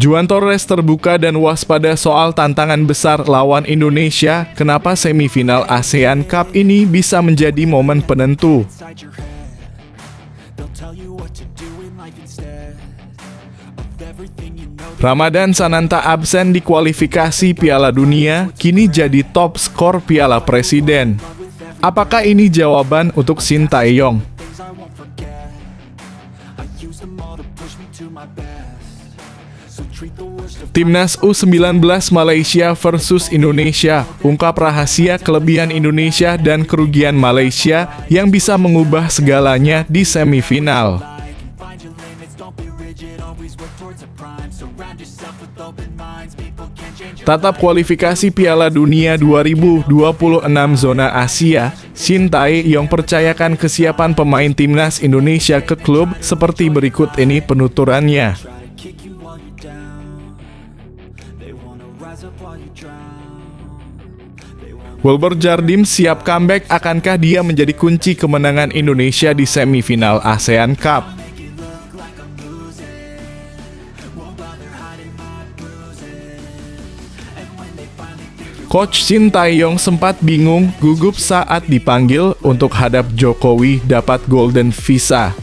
Juan Torres terbuka dan waspada soal tantangan besar lawan Indonesia. Kenapa semifinal ASEAN Cup ini bisa menjadi momen penentu? Ramadan Sananta absen di kualifikasi Piala Dunia, kini jadi top skor Piala Presiden. Apakah ini jawaban untuk Shin Tae-yong? Timnas U19 Malaysia versus Indonesia, ungkap rahasia kelebihan Indonesia dan kerugian Malaysia yang bisa mengubah segalanya di semifinal. Tatap kualifikasi Piala Dunia 2026 zona Asia, Shin Tae-yong percayakan kesiapan pemain timnas Indonesia ke klub seperti berikut ini penuturannya. Wilber Jardim siap comeback, akankah dia menjadi kunci kemenangan Indonesia di semifinal ASEAN Cup? Coach Shin Tae-yong sempat bingung, gugup saat dipanggil untuk hadap Jokowi dapat Golden Visa.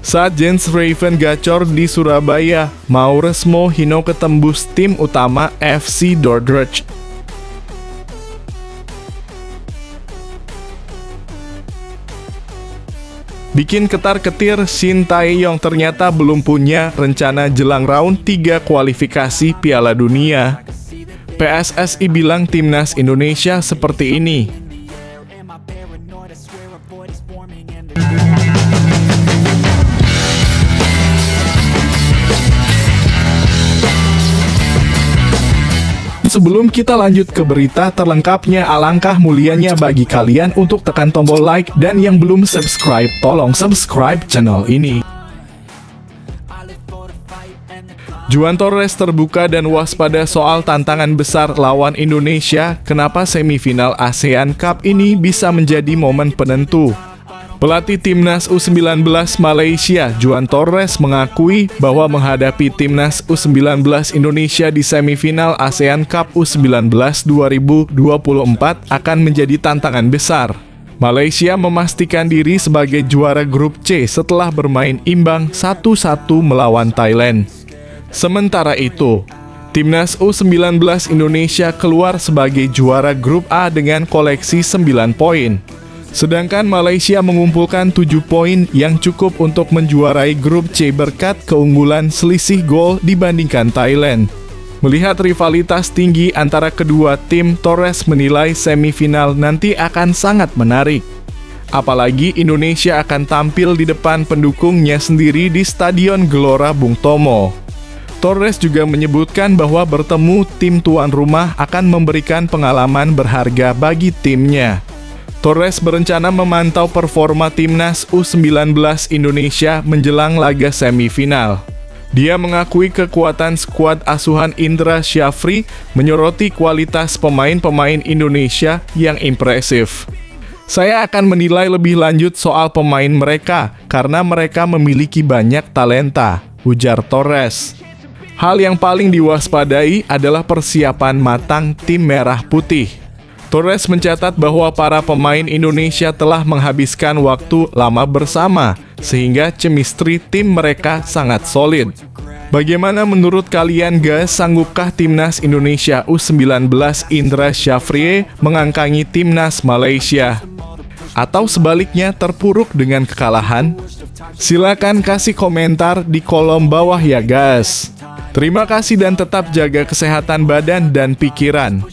Saat Jens Raven gacor di Surabaya, Maures Mohino ketembus tim utama FC Dordrecht. Bikin ketar-ketir, Shin Tae-yong ternyata belum punya rencana jelang round 3 kualifikasi Piala Dunia. PSSI bilang timnas Indonesia seperti ini. Sebelum kita lanjut ke berita terlengkapnya, alangkah mulianya bagi kalian untuk tekan tombol like, dan yang belum subscribe, tolong subscribe channel ini. Juan Torres terbuka dan waspada soal tantangan besar lawan Indonesia. Kenapa semifinal ASEAN Cup ini bisa menjadi momen penentu? Pelatih timnas U19 Malaysia, Juan Torres, mengakui bahwa menghadapi timnas U19 Indonesia di semifinal ASEAN Cup U19 2024 akan menjadi tantangan besar. Malaysia memastikan diri sebagai juara grup C setelah bermain imbang 1-1 melawan Thailand. Sementara itu, timnas U19 Indonesia keluar sebagai juara grup A dengan koleksi 9 poin. Sedangkan Malaysia mengumpulkan 7 poin yang cukup untuk menjuarai grup C berkat keunggulan selisih gol dibandingkan Thailand. Melihat rivalitas tinggi antara kedua tim, Torres menilai semifinal nanti akan sangat menarik. Apalagi Indonesia akan tampil di depan pendukungnya sendiri di Stadion Gelora Bung Tomo. Torres juga menyebutkan bahwa bertemu tim tuan rumah akan memberikan pengalaman berharga bagi timnya. Torres berencana memantau performa timnas U19 Indonesia menjelang laga semifinal. Dia mengakui kekuatan skuad asuhan Indra Syafri, menyoroti kualitas pemain-pemain Indonesia yang impresif. Saya akan menilai lebih lanjut soal pemain mereka, karena mereka memiliki banyak talenta, ujar Torres. Hal yang paling diwaspadai adalah persiapan matang tim merah putih. Torres mencatat bahwa para pemain Indonesia telah menghabiskan waktu lama bersama, sehingga chemistry tim mereka sangat solid. Bagaimana menurut kalian guys, sanggupkah timnas Indonesia U19 Indra Syafri mengangkangi timnas Malaysia? Atau sebaliknya terpuruk dengan kekalahan? Silakan kasih komentar di kolom bawah ya guys. Terima kasih dan tetap jaga kesehatan badan dan pikiran.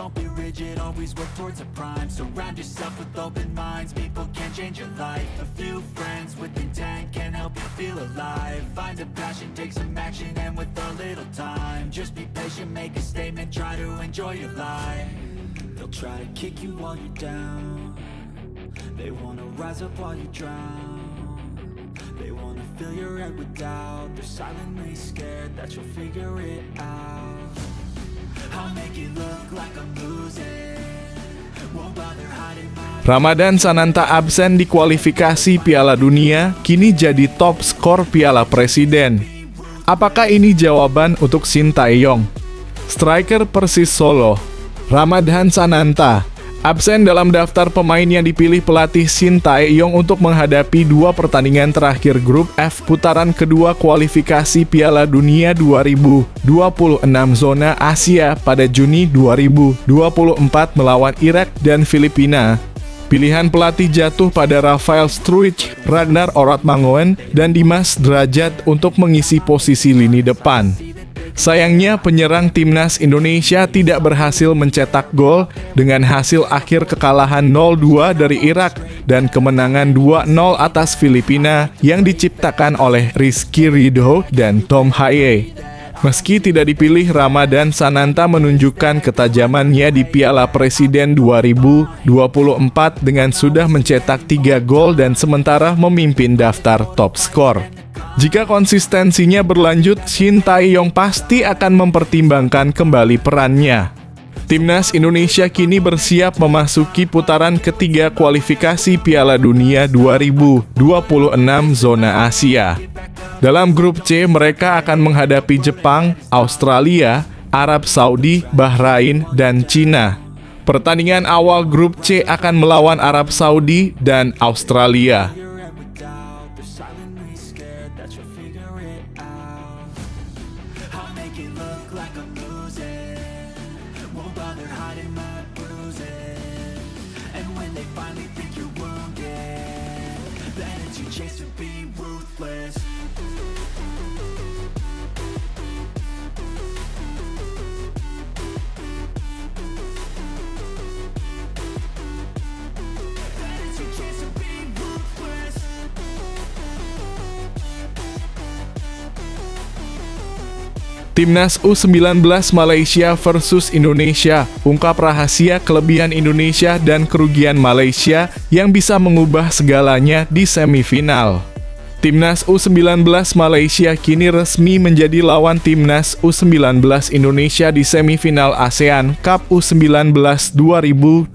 Don't be rigid, always work towards a prime. Surround yourself with open minds, people can change your life. A few friends with intent can help you feel alive. Find a passion, take some action, and with a little time, just be patient, make a statement, try to enjoy your life. They'll try to kick you while you're down. They wanna rise up while you drown. They wanna fill your head with doubt. They're silently scared that you'll figure it out. I'll make it look like I'm losing. Won't Ramadan Sananta absen di kualifikasi Piala Dunia, kini jadi top skor Piala Presiden. Apakah ini jawaban untuk Shin Tae-yong? Striker Persis Solo, Ramadan Sananta, absen dalam daftar pemain yang dipilih pelatih Shin Tae-yong untuk menghadapi dua pertandingan terakhir grup F putaran kedua kualifikasi Piala Dunia 2026 zona Asia pada Juni 2024 melawan Irak dan Filipina. Pilihan pelatih jatuh pada Rafael Struijk, Ragnar Oratmangoen, dan Dimas Drajat untuk mengisi posisi lini depan. Sayangnya penyerang timnas Indonesia tidak berhasil mencetak gol dengan hasil akhir kekalahan 0-2 dari Irak dan kemenangan 2-0 atas Filipina yang diciptakan oleh Rizky Ridho dan Tom Haye. Meski tidak dipilih, Ramadan Sananta menunjukkan ketajamannya di Piala Presiden 2024 dengan sudah mencetak 3 gol dan sementara memimpin daftar top skor. Jika konsistensinya berlanjut, Shin Tae-yong pasti akan mempertimbangkan kembali perannya. Timnas Indonesia kini bersiap memasuki putaran ketiga kualifikasi Piala Dunia 2026 zona Asia. Dalam grup C, mereka akan menghadapi Jepang, Australia, Arab Saudi, Bahrain, dan Cina. Pertandingan awal grup C akan melawan Arab Saudi dan Australia. Timnas U19 Malaysia versus Indonesia, ungkap rahasia kelebihan Indonesia dan kerugian Malaysia yang bisa mengubah segalanya di semifinal. Timnas U19 Malaysia kini resmi menjadi lawan Timnas U19 Indonesia di semifinal ASEAN Cup U19 2024.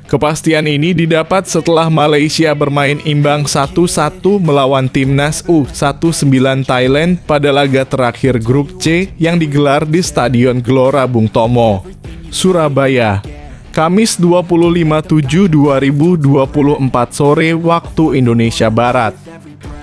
Kepastian ini didapat setelah Malaysia bermain imbang 1-1 melawan Timnas U19 Thailand pada laga terakhir grup C yang digelar di Stadion Gelora Bung Tomo, Surabaya, Kamis 25/7/2024 sore waktu Indonesia Barat.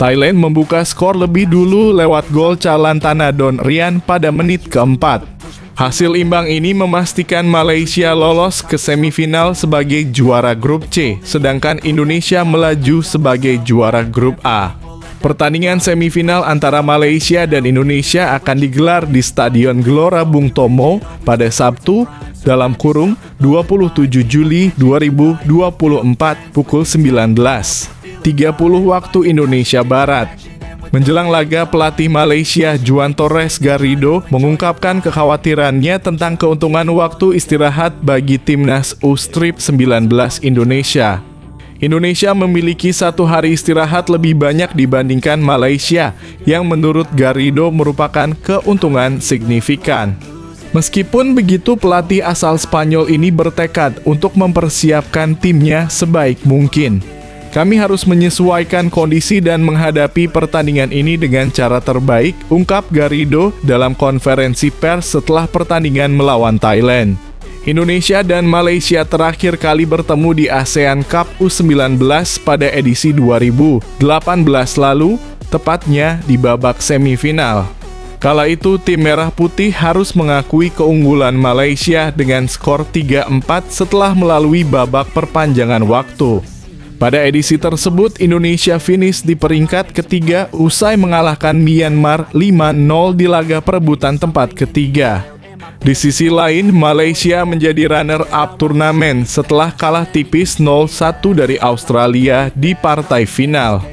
Thailand membuka skor lebih dulu lewat gol Chalantanadon Rian pada menit keempat. Hasil imbang ini memastikan Malaysia lolos ke semifinal sebagai juara grup C, sedangkan Indonesia melaju sebagai juara grup A. Pertandingan semifinal antara Malaysia dan Indonesia akan digelar di Stadion Gelora Bung Tomo pada Sabtu (27 Juli 2024 pukul 19.30 waktu Indonesia Barat. Menjelang laga, pelatih Malaysia Juan Torres Garrido mengungkapkan kekhawatirannya tentang keuntungan waktu istirahat bagi timnas U19 Indonesia. Indonesia memiliki 1 hari istirahat lebih banyak dibandingkan Malaysia, yang menurut Garrido merupakan keuntungan signifikan. Meskipun begitu, pelatih asal Spanyol ini bertekad untuk mempersiapkan timnya sebaik mungkin. Kami harus menyesuaikan kondisi dan menghadapi pertandingan ini dengan cara terbaik, ungkap Garrido dalam konferensi pers setelah pertandingan melawan Thailand. Indonesia dan Malaysia terakhir kali bertemu di ASEAN Cup U19 pada edisi 2018 lalu, tepatnya di babak semifinal. Kala itu, tim Merah Putih harus mengakui keunggulan Malaysia dengan skor 3-4 setelah melalui babak perpanjangan waktu. Pada edisi tersebut, Indonesia finish di peringkat ketiga usai mengalahkan Myanmar 5-0 di laga perebutan tempat ketiga. Di sisi lain, Malaysia menjadi runner-up turnamen setelah kalah tipis 0-1 dari Australia di partai final.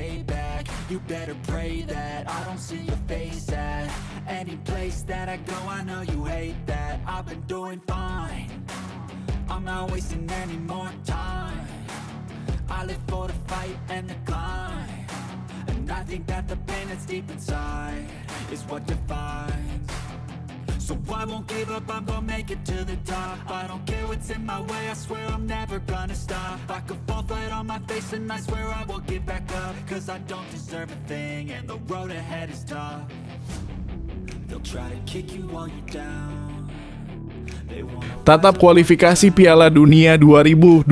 I live for the fight and the climb, and I think that the pain that's deep inside is what defines. So I won't give up, I'm gonna make it to the top. I don't care what's in my way, I swear I'm never gonna stop. I could fall flat on my face and I swear I will get back up. Cause I don't deserve a thing and the road ahead is tough. They'll try to kick you while you're down. Tatap kualifikasi Piala Dunia 2026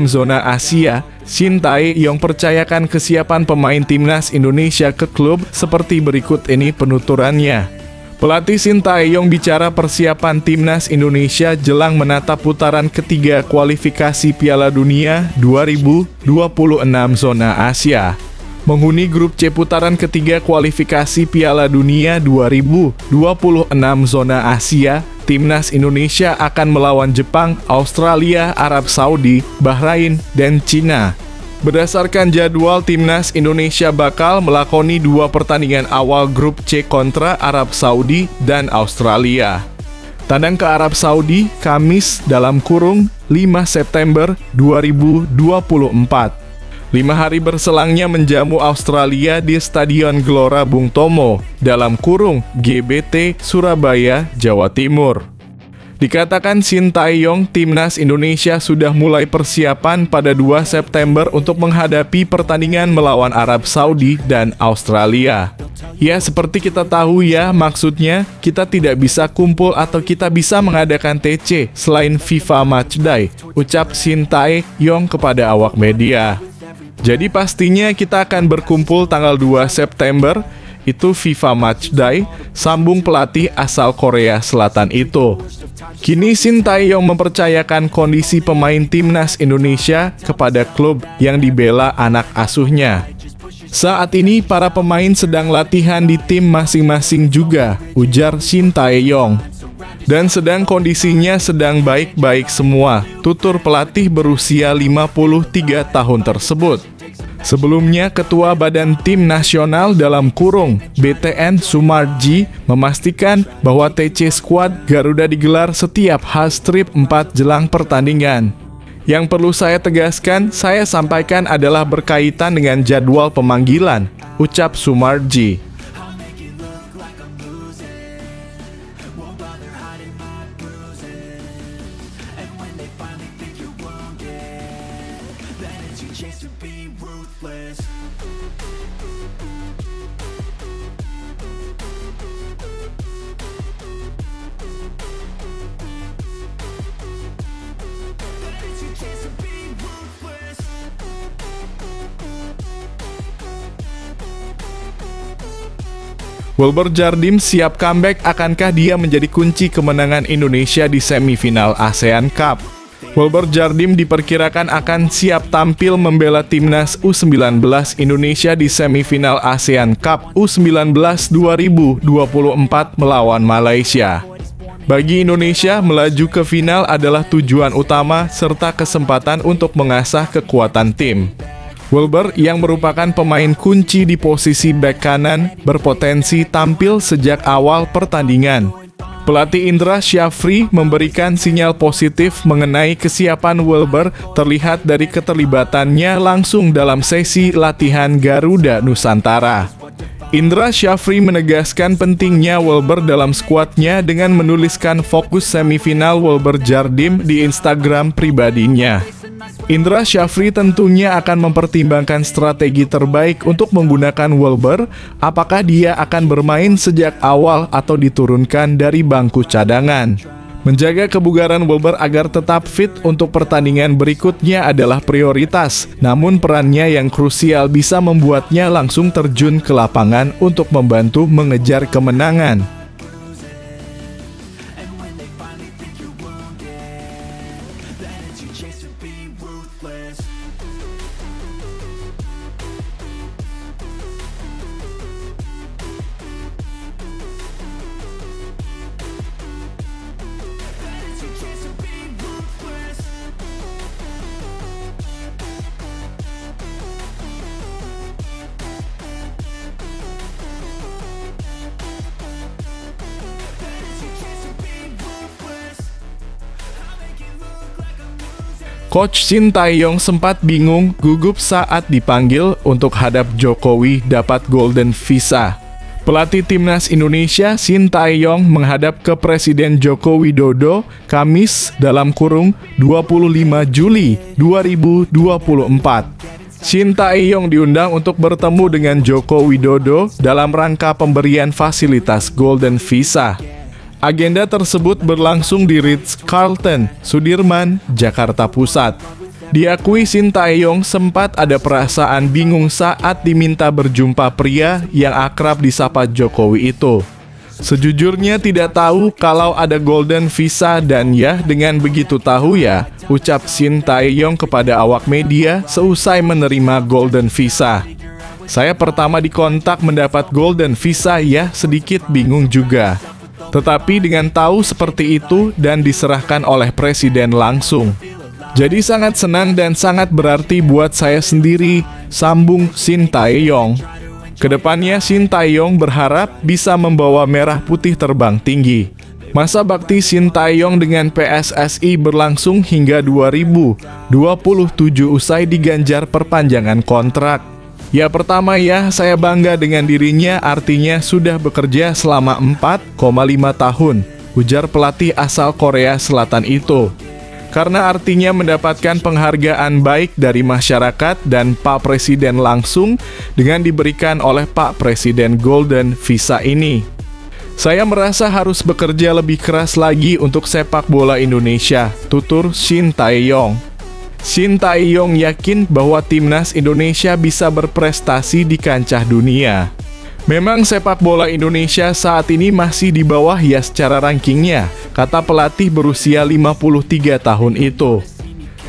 zona Asia, Shin Tae-yong percayakan kesiapan pemain timnas Indonesia ke klub seperti berikut ini penuturannya. Pelatih Shin Tae-yong bicara persiapan timnas Indonesia jelang menatap putaran ketiga kualifikasi Piala Dunia 2026 zona Asia. Menghuni grup C putaran ketiga kualifikasi Piala Dunia 2026 zona Asia, timnas Indonesia akan melawan Jepang, Australia, Arab Saudi, Bahrain, dan Cina. Berdasarkan jadwal, timnas Indonesia bakal melakoni 2 pertandingan awal grup C kontra Arab Saudi dan Australia. Tandang ke Arab Saudi, Kamis (5 September 2024). 5 hari berselangnya menjamu Australia di Stadion Gelora Bung Tomo (GBT) Surabaya, Jawa Timur. Dikatakan Shin Tae-yong, timnas Indonesia sudah mulai persiapan pada 2 September untuk menghadapi pertandingan melawan Arab Saudi dan Australia. Ya, seperti kita tahu ya, maksudnya kita tidak bisa kumpul atau kita bisa mengadakan TC selain FIFA Matchday, ucap Shin Tae-yong kepada awak media. Jadi pastinya kita akan berkumpul tanggal 2 September, itu FIFA Matchday, sambung pelatih asal Korea Selatan itu. Kini Shin Tae-yong mempercayakan kondisi pemain timnas Indonesia kepada klub yang dibela anak asuhnya. Saat ini para pemain sedang latihan di tim masing-masing juga, ujar Shin Tae-yong. Dan kondisinya sedang baik-baik semua, tutur pelatih berusia 53 tahun tersebut. Sebelumnya, Ketua Badan Tim Nasional (BTN) Sumarji memastikan bahwa TC Squad Garuda digelar setiap H-strip 4 jelang pertandingan. Yang perlu saya tegaskan, saya sampaikan adalah berkaitan dengan jadwal pemanggilan, ucap Sumarji. Wilber Jardim siap comeback, akankah dia menjadi kunci kemenangan Indonesia di semifinal ASEAN Cup? Wilber Jardim diperkirakan akan siap tampil membela timnas U19 Indonesia di semifinal ASEAN Cup U19 2024 melawan Malaysia. Bagi Indonesia, melaju ke final adalah tujuan utama serta kesempatan untuk mengasah kekuatan tim. Wilber, yang merupakan pemain kunci di posisi bek kanan, berpotensi tampil sejak awal pertandingan. Pelatih Indra Syafri memberikan sinyal positif mengenai kesiapan Wilber terlihat dari keterlibatannya langsung dalam sesi latihan Garuda Nusantara. Indra Syafri menegaskan pentingnya Wilber dalam skuadnya dengan menuliskan fokus semifinal Wilber Jardim di Instagram pribadinya. Indra Syafri tentunya akan mempertimbangkan strategi terbaik untuk menggunakan Wilber, apakah dia akan bermain sejak awal atau diturunkan dari bangku cadangan. Menjaga kebugaran Wilber agar tetap fit untuk pertandingan berikutnya adalah prioritas, namun perannya yang krusial bisa membuatnya langsung terjun ke lapangan untuk membantu mengejar kemenangan. Coach Shin Tae-yong sempat bingung, gugup saat dipanggil untuk hadap Jokowi dapat Golden Visa. Pelatih Timnas Indonesia Sintayong menghadap ke Presiden Joko Widodo Kamis dalam kurung 25 Juli 2024. Sintayong diundang untuk bertemu dengan Joko Widodo dalam rangka pemberian fasilitas Golden Visa. Agenda tersebut berlangsung di Ritz-Carlton, Sudirman, Jakarta Pusat. Diakui Sintayong sempat ada perasaan bingung saat diminta berjumpa pria yang akrab disapa Jokowi itu. Sejujurnya tidak tahu kalau ada Golden Visa dan ya dengan begitu tahu ya, ucap Sintayong kepada awak media seusai menerima Golden Visa. Saya pertama dikontak mendapat Golden Visa ya sedikit bingung juga. Tetapi dengan tahu seperti itu dan diserahkan oleh Presiden langsung. Jadi sangat senang dan sangat berarti buat saya sendiri, sambung Sintayong. Kedepannya Sintayong berharap bisa membawa merah putih terbang tinggi. Masa bakti Sintayong dengan PSSI berlangsung hingga 2027 usai diganjar perpanjangan kontrak. Ya pertama ya, saya bangga dengan dirinya, artinya sudah bekerja selama 4,5 tahun, ujar pelatih asal Korea Selatan itu. Karena artinya mendapatkan penghargaan baik dari masyarakat dan Pak Presiden langsung dengan diberikan oleh Pak Presiden Golden Visa ini. Saya merasa harus bekerja lebih keras lagi untuk sepak bola Indonesia, tutur Sintayong. Sintayong yakin bahwa Timnas Indonesia bisa berprestasi di kancah dunia. Memang sepak bola Indonesia saat ini masih di bawah ya secara rankingnya, kata pelatih berusia 53 tahun itu.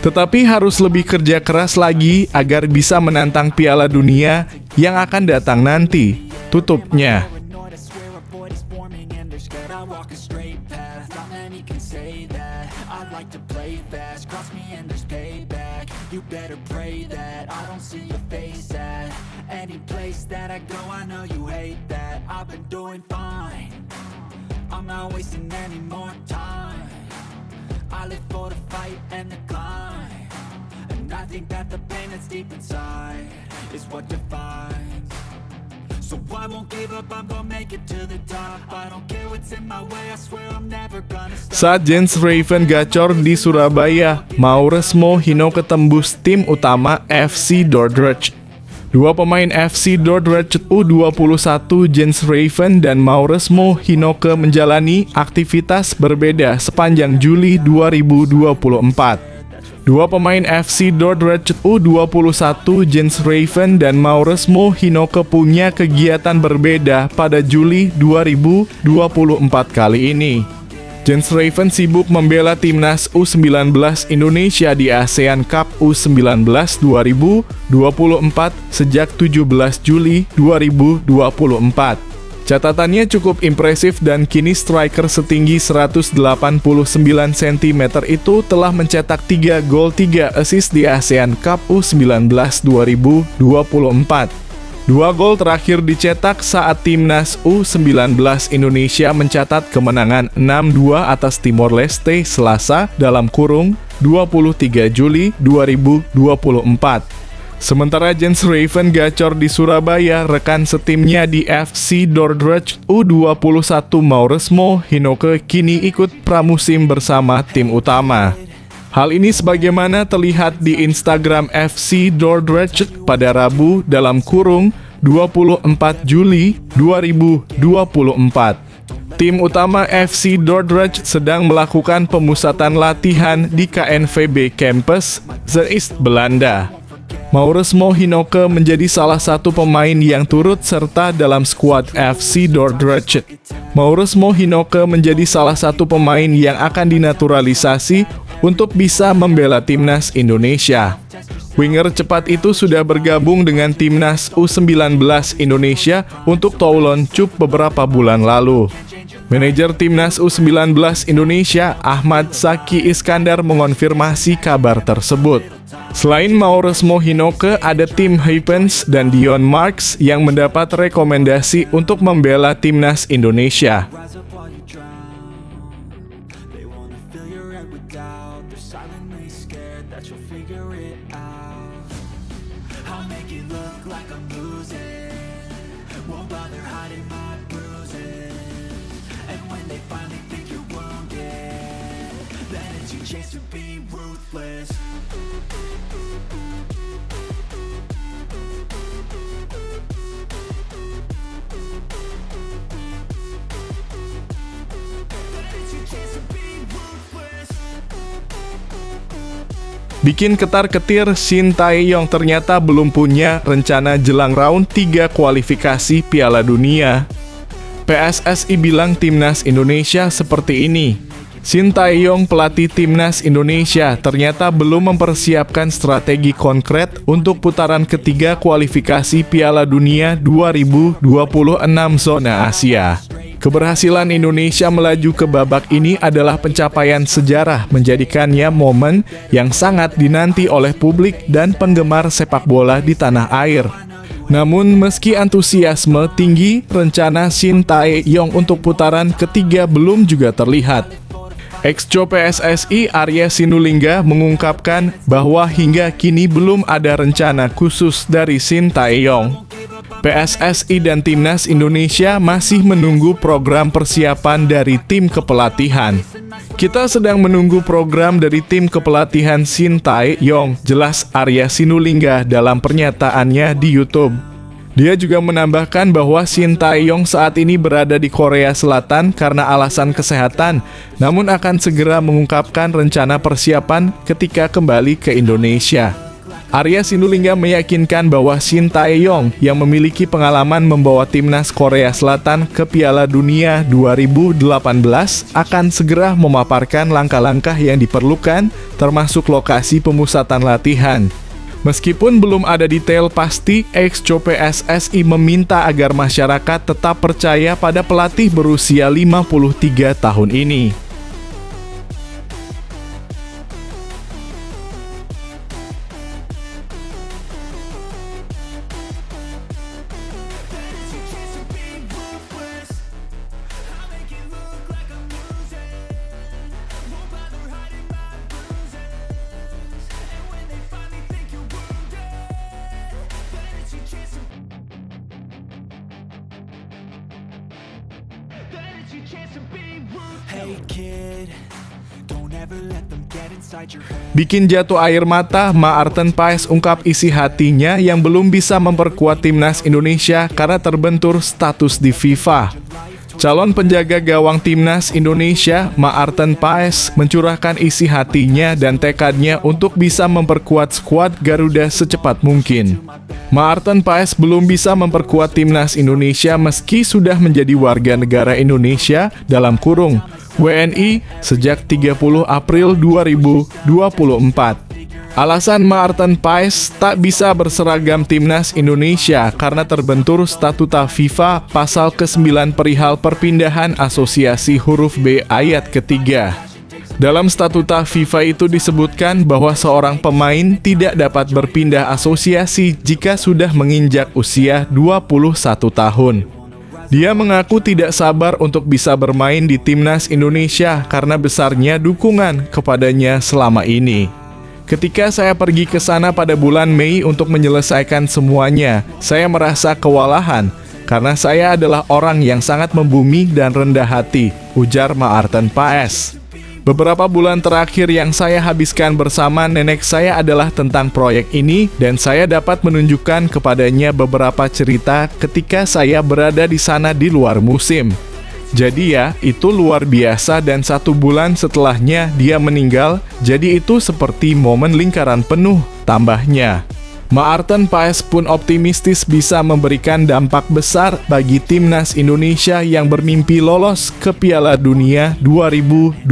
Tetapi harus lebih kerja keras lagi agar bisa menantang Piala Dunia yang akan datang nanti, tutupnya. You better pray that I don't see your face at any place that I go. I know you hate that. I've been doing fine. I'm not wasting any more time. I live for the fight and the climb, and I think that the pain that's deep inside is what defines. So I won't give up, I'm gonna make it to the top. I don't care what's in my way, I swear I'm never gonna stop. Saat Jens Raven gacor di Surabaya, Maures Mohinocke tembus tim utama FC Dordrecht. Dua pemain FC Dordrecht U21, Jens Raven dan Maures Mohinocke menjalani aktivitas berbeda sepanjang Juli 2024. Dua pemain FC Dordrecht U21, Jens Raven dan Maures Mohinocke punya kegiatan berbeda pada Juli 2024 kali ini. Jens Raven sibuk membela timnas U19 Indonesia di ASEAN Cup U19 2024 sejak 17 Juli 2024. Catatannya cukup impresif dan kini striker setinggi 189 cm itu telah mencetak 3 gol 3 assist di ASEAN Cup U19 2024. 2 gol terakhir dicetak saat timnas U19 Indonesia mencatat kemenangan 6-2 atas Timor Leste Selasa dalam kurung 23 Juli 2024. Sementara Jens Raven gacor di Surabaya, rekan setimnya di FC Dordrecht U21 Maures Mohinocke kini ikut pramusim bersama tim utama. Hal ini sebagaimana terlihat di Instagram FC Dordrecht pada Rabu dalam kurung 24 Juli 2024. Tim utama FC Dordrecht sedang melakukan pemusatan latihan di KNVB Campus Zeist, Belanda. Maures Mohinocke menjadi salah satu pemain yang turut serta dalam skuad FC Dordrecht. Maures Mohinocke menjadi salah satu pemain yang akan dinaturalisasi untuk bisa membela timnas Indonesia. Winger cepat itu sudah bergabung dengan timnas U19 Indonesia untuk Toulon Cup beberapa bulan lalu. Manajer timnas U19 Indonesia Ahmad Zaki Iskandar mengonfirmasi kabar tersebut. Selain Maures Mohinocke, ada Tim Huypens dan Dion Marks yang mendapat rekomendasi untuk membela timnas Indonesia. won't bother hiding my bruises. And when they finally think you're wounded, then it's your chance to be ruthless. Bikin ketar-ketir, Shin Tae-yong ternyata belum punya rencana jelang round 3 kualifikasi Piala Dunia. PSSI bilang timnas Indonesia seperti ini. Shin Tae-yong, pelatih timnas Indonesia, ternyata belum mempersiapkan strategi konkret untuk putaran ketiga kualifikasi Piala Dunia 2026 zona Asia. Keberhasilan Indonesia melaju ke babak ini adalah pencapaian sejarah, menjadikannya momen yang sangat dinanti oleh publik dan penggemar sepak bola di tanah air. Namun meski antusiasme tinggi, rencana Shin Tae-yong untuk putaran ketiga belum juga terlihat. Ex-Co PSSI Arya Sinulinga mengungkapkan bahwa hingga kini belum ada rencana khusus dari Shin Tae-yong. PSSI dan Timnas Indonesia masih menunggu program persiapan dari tim kepelatihan. Kita sedang menunggu program dari tim kepelatihan Shin Tae-yong, jelas Arya Sinulinga dalam pernyataannya di YouTube. Dia juga menambahkan bahwa Shin Tae-yong saat ini berada di Korea Selatan karena alasan kesehatan, namun akan segera mengungkapkan rencana persiapan ketika kembali ke Indonesia. Arya Sinulinga meyakinkan bahwa Shin Tae-yong yang memiliki pengalaman membawa timnas Korea Selatan ke Piala Dunia 2018 akan segera memaparkan langkah-langkah yang diperlukan, termasuk lokasi pemusatan latihan. Meskipun belum ada detail pasti, ex-Co PSSI meminta agar masyarakat tetap percaya pada pelatih berusia 53 tahun ini. Hey kid, don't ever let them get inside your head. Bikin jatuh air mata, Maarten Paes ungkap isi hatinya yang belum bisa memperkuat timnas Indonesia karena terbentur status di FIFA. Calon penjaga gawang timnas Indonesia, Maarten Paes, mencurahkan isi hatinya dan tekadnya untuk bisa memperkuat skuad Garuda secepat mungkin. Maarten Paes belum bisa memperkuat timnas Indonesia meski sudah menjadi warga negara Indonesia dalam kurung WNI sejak 30 April 2024. Alasan Maarten Paes tak bisa berseragam timnas Indonesia karena terbentur statuta FIFA pasal ke-9 perihal perpindahan asosiasi huruf B ayat ketiga. Dalam statuta FIFA itu disebutkan bahwa seorang pemain tidak dapat berpindah asosiasi jika sudah menginjak usia 21 tahun. Dia mengaku tidak sabar untuk bisa bermain di timnas Indonesia karena besarnya dukungan kepadanya selama ini. Ketika saya pergi ke sana pada bulan Mei untuk menyelesaikan semuanya, saya merasa kewalahan karena saya adalah orang yang sangat membumi dan rendah hati, ujar Maarten Paes. Beberapa bulan terakhir yang saya habiskan bersama nenek saya adalah tentang proyek ini dan saya dapat menunjukkan kepadanya beberapa cerita ketika saya berada di sana di luar musim. Jadi ya, itu luar biasa dan 1 bulan setelahnya dia meninggal, jadi itu seperti momen lingkaran penuh, tambahnya. Maarten Paes pun optimistis bisa memberikan dampak besar bagi timnas Indonesia yang bermimpi lolos ke Piala Dunia 2026.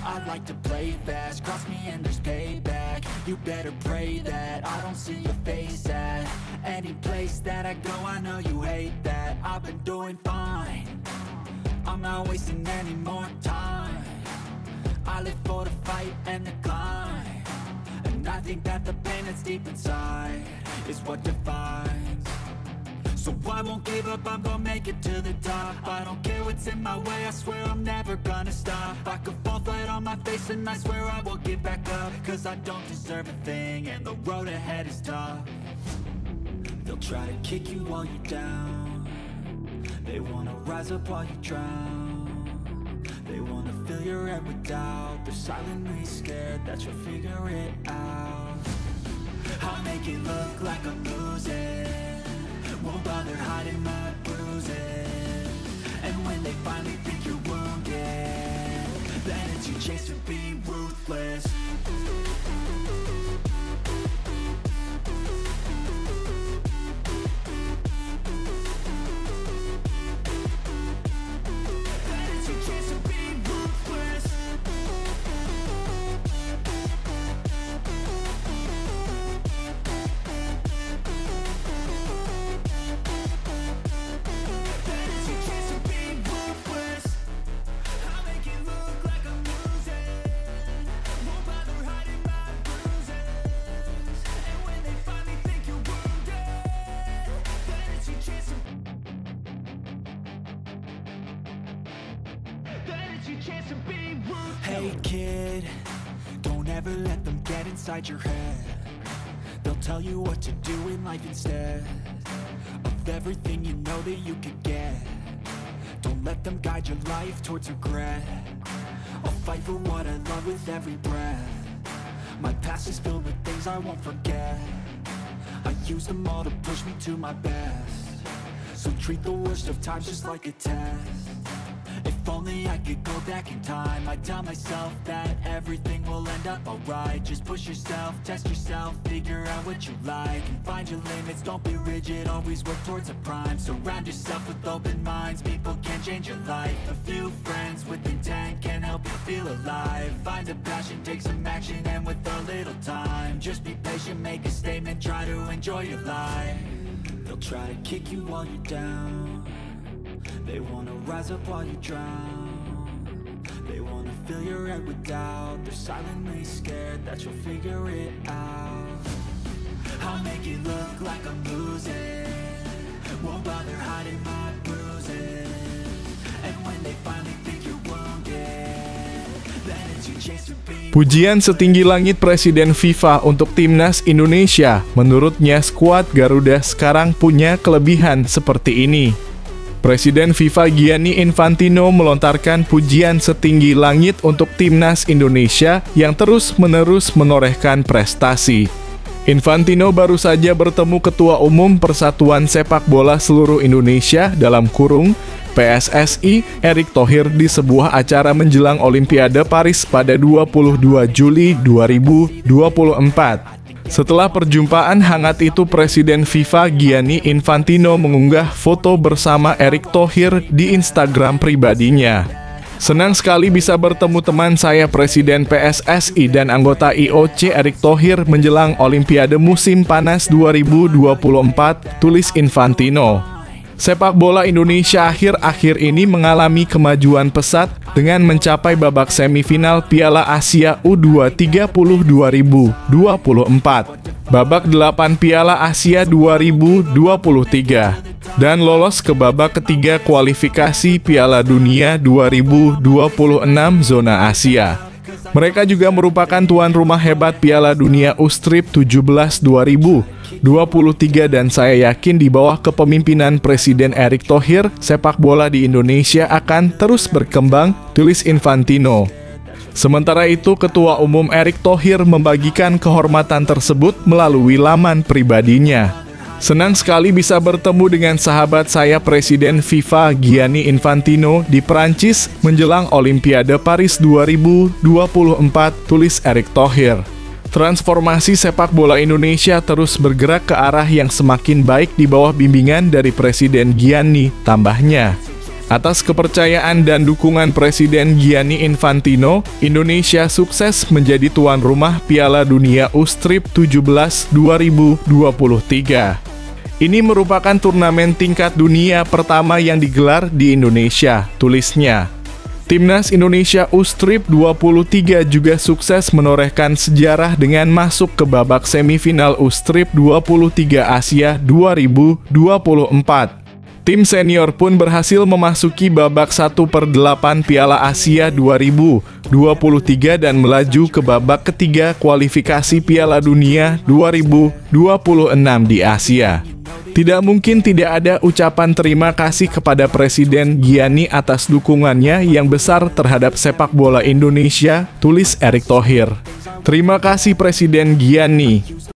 I like to play fast, cross me and there's payback. You better pray that I don't see your face at any place that I go. I know you hate that. I've been doing fine, I'm not wasting any more time. I live for the fight and the climb, and I think that the pain that's deep inside is what defines. So I won't give up, I'm gonna make it to the top. I don't care what's in my way, I swear I'm never gonna stop. I could fall flat on my face and I swear I will get back up. Cause I don't deserve a thing and the road ahead is tough. They'll try to kick you while you're down. They wanna rise up while you drown. They wanna fill your head with doubt. They're silently scared that you'll figure it out. I'll make it look like I'm losing, won't bother hiding my bruises. And when they finally think you're wounded, then it's your chance to be ruthless. Hey kid, don't ever let them get inside your head. They'll tell you what to do in life instead of everything you know that you could get. Don't let them guide your life towards regret. I'll fight for what I love with every breath. My past is filled with things I won't forget. I use them all to push me to my best. So treat the worst of times just like a test. If only I could go back in time, I'd tell myself that everything will end up alright. Just push yourself, test yourself, figure out what you like, and find your limits, don't be rigid, always work towards a prime. Surround yourself with open minds, people can change your life. A few friends with intent can help you feel alive. Find a passion, take some action, and with a little time, just be patient, make a statement, try to enjoy your life. They'll try to kick you while you're down. They wanna rise up while you drown. They wanna fill your head with doubt. They're silently scared that you'll figure it out. I'll make it look like I'm losing, won't bother hiding my bruises. And when they finally think you're wounded, then it's your chance to be. Pujian setinggi langit Presiden FIFA untuk Timnas Indonesia. Menurutnya skuad Garuda sekarang punya kelebihan seperti ini. Presiden FIFA Gianni Infantino melontarkan pujian setinggi langit untuk Timnas Indonesia yang terus-menerus menorehkan prestasi. Infantino baru saja bertemu Ketua Umum Persatuan Sepak Bola Seluruh Indonesia (PSSI) Erick Thohir di sebuah acara menjelang Olimpiade Paris pada 22 Juli 2024. Setelah perjumpaan hangat itu, Presiden FIFA Gianni Infantino mengunggah foto bersama Erick Thohir di Instagram pribadinya. Senang sekali bisa bertemu teman saya Presiden PSSI dan anggota IOC Erick Thohir menjelang Olimpiade musim panas 2024, tulis Infantino. Sepak bola Indonesia akhir-akhir ini mengalami kemajuan pesat dengan mencapai babak semifinal Piala Asia U20 2024, babak 8 Piala Asia 2023, dan lolos ke babak ketiga kualifikasi Piala Dunia 2026 zona Asia. Mereka juga merupakan tuan rumah hebat Piala Dunia U-Strip 17 2023 dan saya yakin di bawah kepemimpinan Presiden Erick Thohir, sepak bola di Indonesia akan terus berkembang, tulis Infantino. Sementara itu, Ketua Umum Erick Thohir membagikan kehormatan tersebut melalui laman pribadinya. Senang sekali bisa bertemu dengan sahabat saya Presiden FIFA Gianni Infantino di Prancis menjelang Olimpiade Paris 2024, tulis Erick Thohir. Transformasi sepak bola Indonesia terus bergerak ke arah yang semakin baik di bawah bimbingan dari Presiden Gianni, tambahnya. Atas kepercayaan dan dukungan Presiden Gianni Infantino, Indonesia sukses menjadi tuan rumah Piala Dunia U-Strip 17 2023. Ini merupakan turnamen tingkat dunia pertama yang digelar di Indonesia, tulisnya. Timnas Indonesia U-Strip 23 juga sukses menorehkan sejarah dengan masuk ke babak semifinal U-Strip 23 Asia 2024. Tim senior pun berhasil memasuki babak 1/8 Piala Asia 2023 dan melaju ke babak ketiga kualifikasi Piala Dunia 2026 di Asia. Tidak mungkin tidak ada ucapan terima kasih kepada Presiden Gianni atas dukungannya yang besar terhadap sepak bola Indonesia, tulis Erick Thohir. Terima kasih Presiden Gianni.